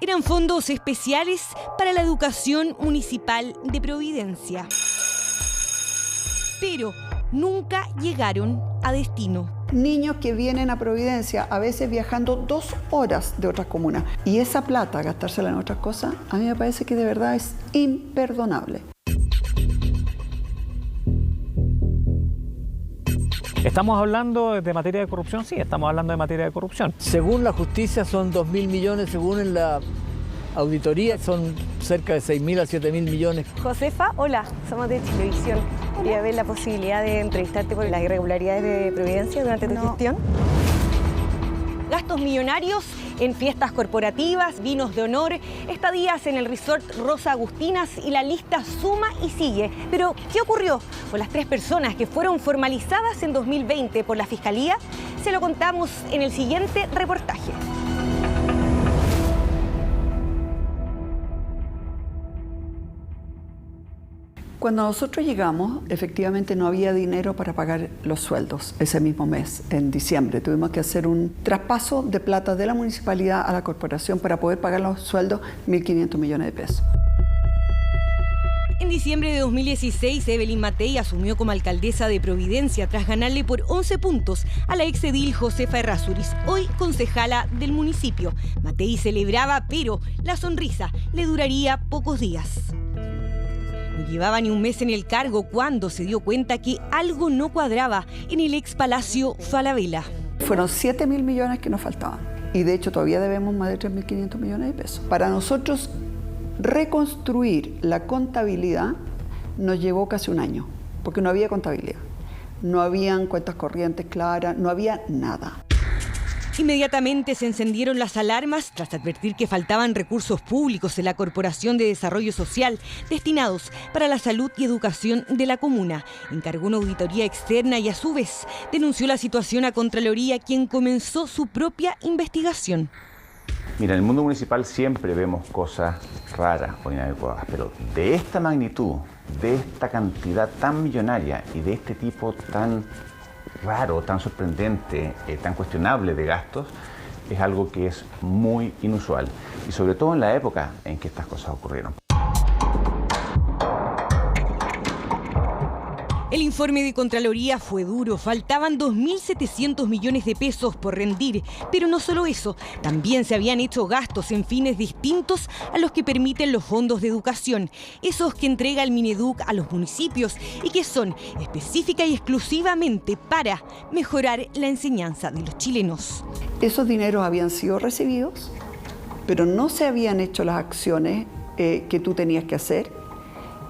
Eran fondos especiales para la educación municipal de Providencia. Pero nunca llegaron a destino. Niños que vienen a Providencia, a veces viajando 2 horas de otras comunas. Y esa plata, gastársela en otras cosas, a mí me parece que de verdad es imperdonable. ¿Estamos hablando de materia de corrupción? Sí, estamos hablando de materia de corrupción. Según la justicia son 2.000 millones, según en la auditoría son cerca de 6.000 a 7.000 millones. Josefa, hola, somos de Chilevisión. Quería ver la posibilidad de entrevistarte por las irregularidades de Providencia durante tu gestión. Gastos millonarios en fiestas corporativas, vinos de honor, estadías en el resort Rosa Agustinas y la lista suma y sigue. Pero, ¿qué ocurrió con las 3 personas que fueron formalizadas en 2020 por la Fiscalía? Se lo contamos en el siguiente reportaje. Cuando nosotros llegamos, efectivamente no había dinero para pagar los sueldos ese mismo mes, en diciembre. Tuvimos que hacer un traspaso de plata de la municipalidad a la corporación para poder pagar los sueldos, 1.500 millones de pesos. En diciembre de 2016, Evelyn Matei asumió como alcaldesa de Providencia tras ganarle por 11 puntos a la exedil Josefa Errázuriz, hoy concejala del municipio. Matei celebraba, pero la sonrisa le duraría pocos días. No llevaba ni un mes en el cargo cuando se dio cuenta que algo no cuadraba en el ex Palacio Falabella. Fueron 7.000 millones que nos faltaban y de hecho todavía debemos más de 3.500 millones de pesos. Para nosotros reconstruir la contabilidad nos llevó casi un año, porque no había contabilidad, no habían cuentas corrientes claras, no había nada. Inmediatamente se encendieron las alarmas tras advertir que faltaban recursos públicos en la Corporación de Desarrollo Social destinados para la salud y educación de la comuna. Encargó una auditoría externa y a su vez denunció la situación a Contraloría, quien comenzó su propia investigación. Mira, en el mundo municipal siempre vemos cosas raras o inadecuadas, pero de esta magnitud, de esta cantidad tan millonaria y de este tipo tan raro, tan sorprendente, tan cuestionable de gastos, es algo que es muy inusual y sobre todo en la época en que estas cosas ocurrieron. El informe de Contraloría fue duro, faltaban 2.700 millones de pesos por rendir, pero no solo eso, también se habían hecho gastos en fines distintos a los que permiten los fondos de educación, esos que entrega el Mineduc a los municipios y que son específica y exclusivamente para mejorar la enseñanza de los chilenos. Esos dineros habían sido recibidos, pero no se habían hecho las acciones que tú tenías que hacer.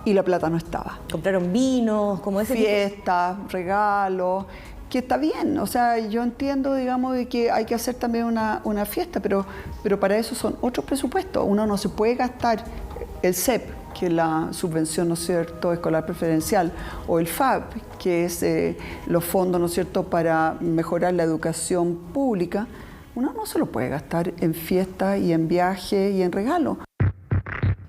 Y la plata no estaba. Compraron vinos, como ese fiestas, regalos, que está bien. O sea, yo entiendo, digamos, de que hay que hacer también una fiesta, pero para eso son otros presupuestos. Uno no se puede gastar el CEP, que es la subvención, ¿no es cierto?, escolar preferencial, o el FAB, que es los fondos, ¿no es cierto?, para mejorar la educación pública. Uno no se lo puede gastar en fiestas y en viajes y en regalos.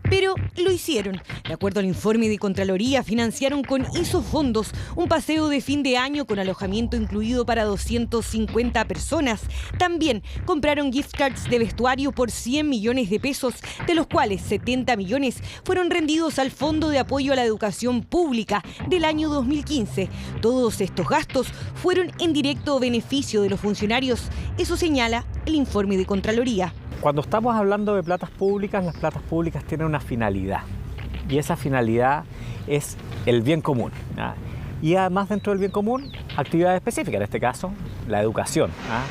Pero lo hicieron. De acuerdo al informe de Contraloría, financiaron con esos fondos un paseo de fin de año con alojamiento incluido para 250 personas. También compraron gift cards de vestuario por 100 millones de pesos, de los cuales 70 millones fueron rendidos al Fondo de Apoyo a la Educación Pública del año 2015. Todos estos gastos fueron en directo beneficio de los funcionarios. Eso señala el informe de Contraloría. Cuando estamos hablando de platas públicas, las platas públicas tienen una finalidad y esa finalidad es el bien común, ¿ah? Y además dentro del bien común, actividades específicas, en este caso la educación, ¿ah?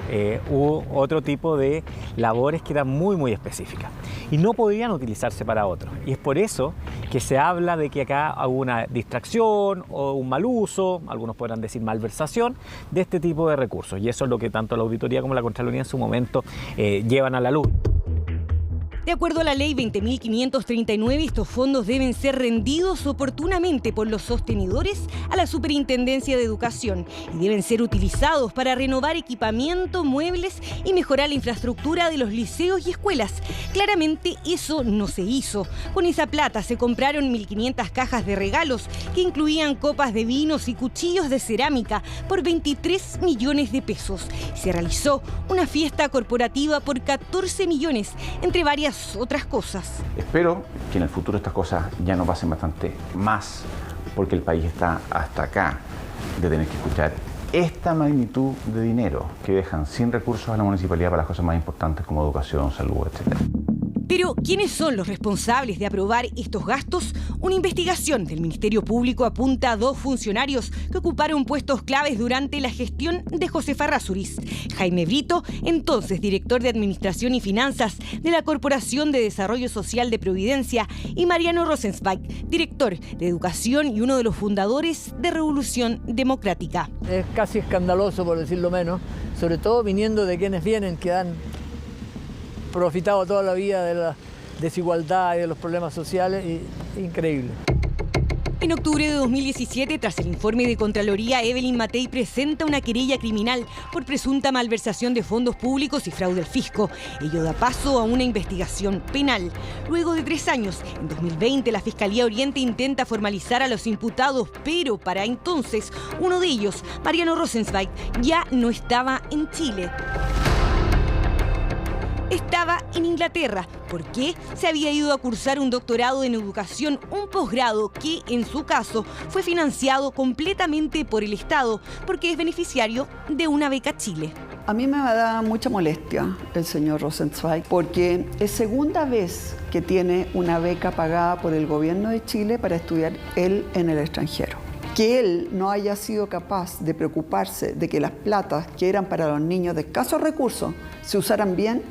Hubo otro tipo de labores que eran muy específicas y no podían utilizarse para otros. Y es por eso que se habla de que acá hubo una distracción o un mal uso, algunos podrán decir malversación, de este tipo de recursos. Y eso es lo que tanto la auditoría como la Contraloría en su momento llevan a la luz. De acuerdo a la ley 20.539, estos fondos deben ser rendidos oportunamente por los sostenedores a la Superintendencia de Educación y deben ser utilizados para renovar equipamiento, muebles y mejorar la infraestructura de los liceos y escuelas. Claramente eso no se hizo. Con esa plata se compraron 1.500 cajas de regalos que incluían copas de vinos y cuchillos de cerámica por 23 millones de pesos. Se realizó una fiesta corporativa por 14 millones entre varias muchas otras cosas. Espero que en el futuro estas cosas ya no pasen bastante más, porque el país está hasta acá de tener que escuchar esta magnitud de dinero que dejan sin recursos a la municipalidad para las cosas más importantes como educación, salud, etc. Pero, ¿quiénes son los responsables de aprobar estos gastos? Una investigación del Ministerio Público apunta a 2 funcionarios que ocuparon puestos claves durante la gestión de Josefa Errázuriz. Jaime Brito, entonces director de Administración y Finanzas de la Corporación de Desarrollo Social de Providencia, y Mariano Rosenzweig, director de Educación y uno de los fundadores de Revolución Democrática. Es casi escandaloso, por decirlo menos, sobre todo viniendo de quienes vienen, que han profitado toda la vida de la desigualdad y de los problemas sociales, y increíble. En octubre de 2017, tras el informe de Contraloría, Evelyn Matei presenta una querella criminal por presunta malversación de fondos públicos y fraude al fisco. Ello da paso a una investigación penal. Luego de 3 años, en 2020, la Fiscalía Oriente intenta formalizar a los imputados, pero para entonces, uno de ellos, Mariano Rosenzweig, ya no estaba en Chile. Estaba en Inglaterra, porque se había ido a cursar un doctorado en educación, un posgrado que, en su caso, fue financiado completamente por el Estado, porque es beneficiario de una beca Chile. A mí me da mucha molestia el señor Rosenzweig, porque es segunda vez que tiene una beca pagada por el gobierno de Chile para estudiar él en el extranjero. Que él no haya sido capaz de preocuparse de que las platas que eran para los niños de escasos recursos se usaran bien,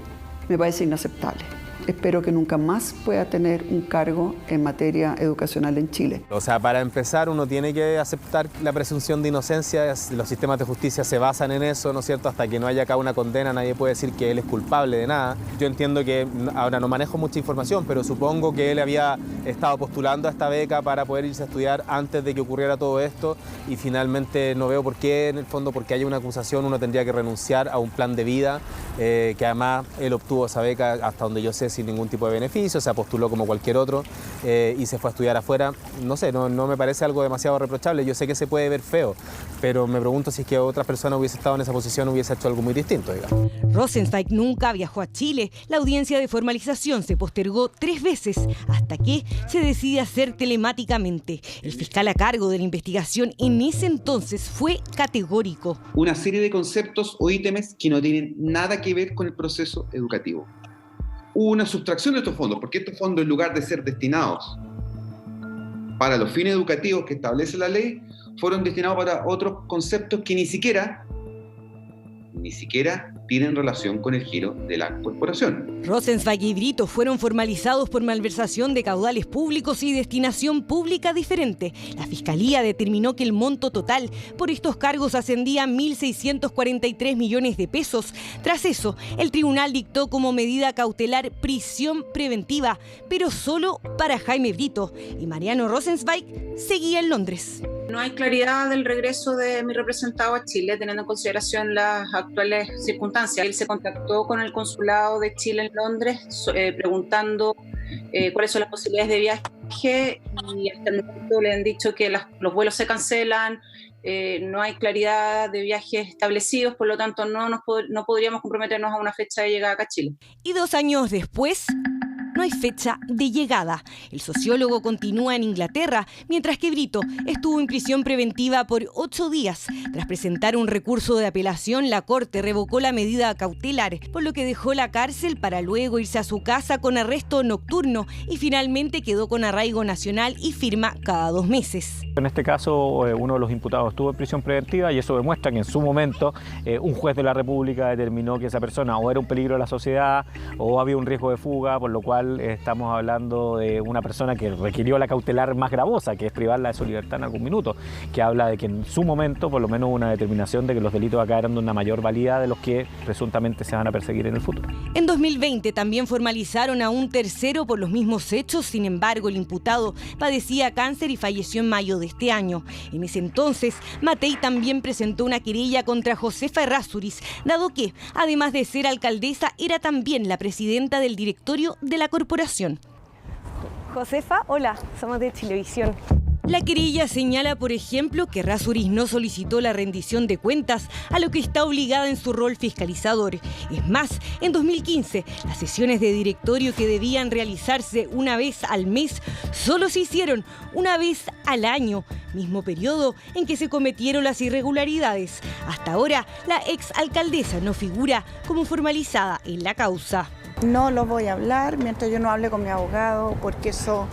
me parece inaceptable. Espero que nunca más pueda tener un cargo en materia educacional en Chile. O sea, para empezar, uno tiene que aceptar la presunción de inocencia. Los sistemas de justicia se basan en eso, ¿no es cierto? Hasta que no haya acá una condena, nadie puede decir que él es culpable de nada. Yo entiendo que, ahora no manejo mucha información, pero supongo que él había estado postulando a esta beca para poder irse a estudiar antes de que ocurriera todo esto, y finalmente no veo por qué, en el fondo, porque haya una acusación, uno tendría que renunciar a un plan de vida, que además él obtuvo esa beca, hasta donde yo sé, sin ningún tipo de beneficio, se postuló como cualquier otro, y se fue a estudiar afuera. No sé, no me parece algo demasiado reprochable. Yo sé que se puede ver feo, pero me pregunto si es que otra persona hubiese estado en esa posición, hubiese hecho algo muy distinto, digamos. Rosenzweig nunca viajó a Chile. La audiencia de formalización se postergó 3 veces hasta que se decide hacer telemáticamente. El fiscal a cargo de la investigación en ese entonces fue categórico. Una serie de conceptos o ítems que no tienen nada que ver con el proceso educativo. Hubo una sustracción de estos fondos, porque estos fondos, en lugar de ser destinados para los fines educativos que establece la ley, fueron destinados para otros conceptos que ni siquiera tienen relación con el giro de la corporación. Rosenzweig y Brito fueron formalizados por malversación de caudales públicos y destinación pública diferente. La Fiscalía determinó que el monto total por estos cargos ascendía a 1.643 millones de pesos. Tras eso, el tribunal dictó como medida cautelar prisión preventiva, pero solo para Jaime Brito, y Mariano Rosenzweig seguía en Londres. No hay claridad del regreso de mi representado a Chile, teniendo en consideración las actuales circunstancias. Él se contactó con el consulado de Chile en Londres preguntando cuáles son las posibilidades de viaje, y hasta el momento le han dicho que los vuelos se cancelan, no hay claridad de viajes establecidos, por lo tanto no podríamos comprometernos a una fecha de llegada acá a Chile. Y 2 años después, no hay fecha de llegada. El sociólogo continúa en Inglaterra, mientras que Brito estuvo en prisión preventiva por 8 días. Tras presentar un recurso de apelación, la Corte revocó la medida cautelar, por lo que dejó la cárcel para luego irse a su casa con arresto nocturno, y finalmente quedó con arraigo nacional y firma cada 2 meses. En este caso, uno de los imputados estuvo en prisión preventiva, y eso demuestra que en su momento un juez de la República determinó que esa persona o era un peligro a la sociedad o había un riesgo de fuga, por lo cual estamos hablando de una persona que requirió la cautelar más gravosa, que es privarla de su libertad en algún minuto, que habla de que en su momento, por lo menos, una determinación de que los delitos acá eran de una mayor valía de los que presuntamente se van a perseguir en el futuro. En 2020 también formalizaron a un tercero por los mismos hechos. Sin embargo, el imputado padecía cáncer y falleció en mayo de este año. En ese entonces, Matei también presentó una querella contra Josefa Errázuriz, dado que, además de ser alcaldesa, era también la presidenta del directorio de la corporación. Josefa, hola, somos de Chilevisión. La querella señala, por ejemplo, que Errázuriz no solicitó la rendición de cuentas, a lo que está obligada en su rol fiscalizador. Es más, en 2015, las sesiones de directorio que debían realizarse una vez al mes solo se hicieron una vez al año, mismo periodo en que se cometieron las irregularidades. Hasta ahora, la exalcaldesa no figura como formalizada en la causa. No lo voy a hablar mientras yo no hable con mi abogado, porque eso,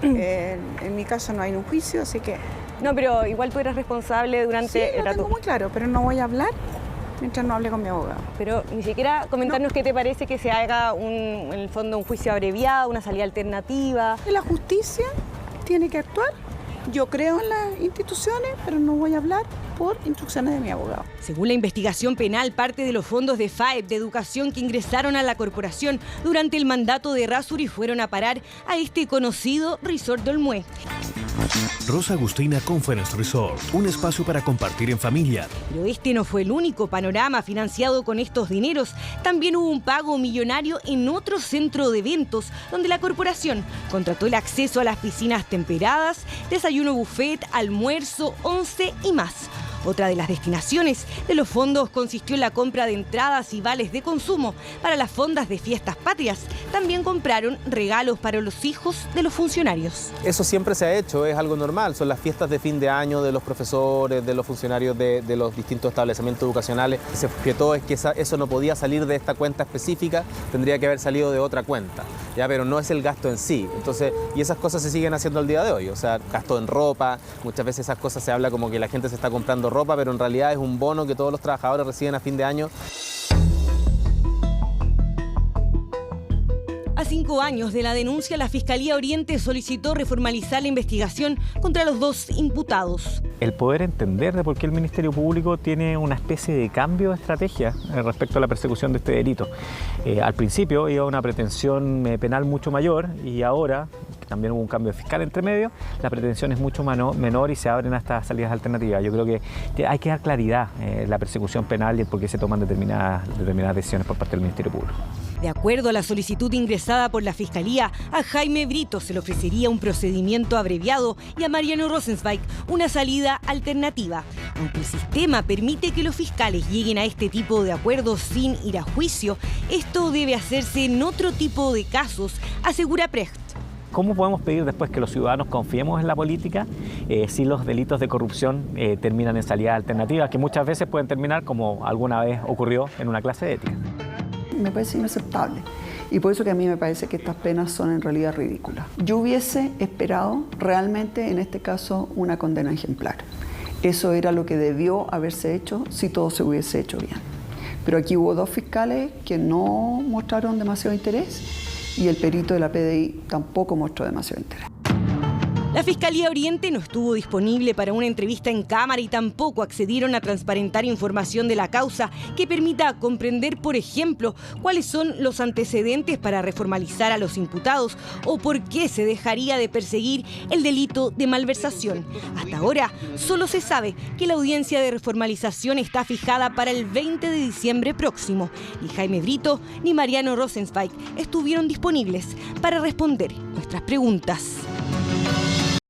en mi caso no hay un juicio, así que... No, pero igual tú eres responsable durante el rato. Tengo muy claro, pero no voy a hablar mientras no hable con mi abogado. Pero ni siquiera comentarnos qué te parece que se haga en el fondo un juicio abreviado, una salida alternativa. La justicia tiene que actuar. Yo creo en las instituciones, pero no voy a hablar por instrucciones de mi abogado. Según la investigación penal, parte de los fondos de FAEP de educación que ingresaron a la corporación durante el mandato de Errázuriz fueron a parar a este conocido Resort de Olmué. Rosa Agustina Conference Resort, un espacio para compartir en familia. Pero este no fue el único panorama financiado con estos dineros. También hubo un pago millonario en otro centro de eventos, donde la corporación contrató el acceso a las piscinas temperadas, desayuno buffet, almuerzo, once y más. Otra de las destinaciones de los fondos consistió en la compra de entradas y vales de consumo para las fondas de fiestas patrias. También compraron regalos para los hijos de los funcionarios. Eso siempre se ha hecho, es algo normal. Son las fiestas de fin de año de los profesores, de los funcionarios de los distintos establecimientos educacionales. Se objetó es que eso no podía salir de esta cuenta específica, tendría que haber salido de otra cuenta, ¿ya? Pero no es el gasto en sí. Entonces, y esas cosas se siguen haciendo al día de hoy. O sea, gasto en ropa, muchas veces esas cosas se habla como que la gente se está comprando ropa, pero en realidad es un bono que todos los trabajadores reciben a fin de año. A 5 años de la denuncia, la Fiscalía Oriente solicitó reformalizar la investigación contra los dos imputados. El poder entender de por qué el Ministerio Público tiene una especie de cambio de estrategia respecto a la persecución de este delito. Al principio iba una pretensión penal mucho mayor y ahora, también hubo un cambio fiscal entre medio, la pretensión es mucho menor y se abren a estas salidas alternativas. Yo creo que hay que dar claridad en la persecución penal y el por qué se toman determinadas decisiones por parte del Ministerio Público. De acuerdo a la solicitud ingresada por la Fiscalía, a Jaime Brito se le ofrecería un procedimiento abreviado y a Mariano Rosenzweig una salida alternativa. Aunque el sistema permite que los fiscales lleguen a este tipo de acuerdos sin ir a juicio, esto debe hacerse en otro tipo de casos, asegura Precht. ¿Cómo podemos pedir después que los ciudadanos confiemos en la política si los delitos de corrupción terminan en salidas alternativas, que muchas veces pueden terminar, como alguna vez ocurrió, en una clase de ética? Me parece inaceptable y por eso que a mí me parece que estas penas son en realidad ridículas. Yo hubiese esperado realmente en este caso una condena ejemplar. Eso era lo que debió haberse hecho si todo se hubiese hecho bien. Pero aquí hubo dos fiscales que no mostraron demasiado interés y el perito de la PDI tampoco mostró demasiado interés. La Fiscalía Oriente no estuvo disponible para una entrevista en cámara y tampoco accedieron a transparentar información de la causa que permita comprender, por ejemplo, cuáles son los antecedentes para reformalizar a los imputados o por qué se dejaría de perseguir el delito de malversación. Hasta ahora, solo se sabe que la audiencia de reformalización está fijada para el 20 de diciembre próximo. Ni Jaime Brito ni Mariano Rosenzweig estuvieron disponibles para responder nuestras preguntas.